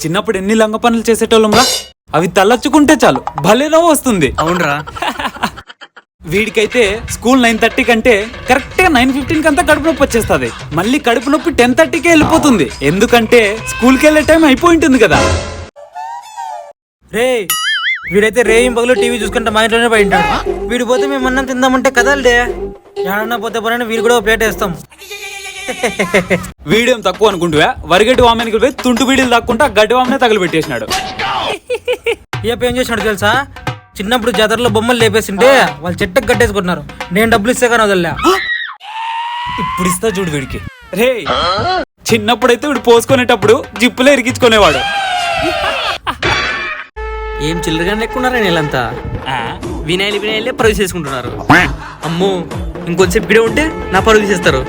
చిన్నప్పుడు ఎన్ని లంగ పనులు చేసేటోళ్ళంరా, అవి తలచుకుంటే చాలు భలే నవ్వు వస్తుంది. అవునరా. వీడికైతే స్కూల్ 9:30 కంటే కరెక్ట్ గా 9:15 కంతా కడుపు నొప్పి వచ్చేస్తుంది. మళ్ళీ కడుపు నొప్పి 10:30కే వెళ్ళిపోతుంది. ఎందుకంటే స్కూల్కి వెళ్ళే టైం అయిపోయి ఉంటుంది కదా. రే వీడైతే రేయం పగలు టీవీ చూసుకుంటే మా ఇంట్లోనే బయట ఉంటాడు. వీడు పోతే మేము అన్నం తిందామంటే కదలడే, ఏడన్నా పోతే పోనీ వీడు కూడా ప్లేట్ వేస్తాం. వీడేం తక్కువ అనుకుంటువా, వరిగడ్డి వామెనికి పోయి తుంటు బీడీలు దాక్కుంటా గడ్డి వామనే తగలు పెట్టేసినాడు. ఏం చేసినాడు తెలుసా, చిన్నప్పుడు జాతరలో బొమ్మలు లేపేసింటే వాళ్ళు చెట్టుకు కట్టేసుకుంటున్నారు. నేను డబ్బులు ఇస్తే కానీ వదలలే. ఇప్పుడు ఇస్తా చూడు వీడికి. రే చిన్నప్పుడైతే వీడు పోసుకునేటప్పుడు జిప్పులే ఇరికించుకునేవాడు. ఏం చిల్లరగా ఎక్కున్నారా వీళ్ళంతా, వినాయలే పరుగు చేసుకుంటున్నారు. అమ్మో ఇంకొంచెం ఇక్కడే ఉంటే నా పరుగు చేస్తారు.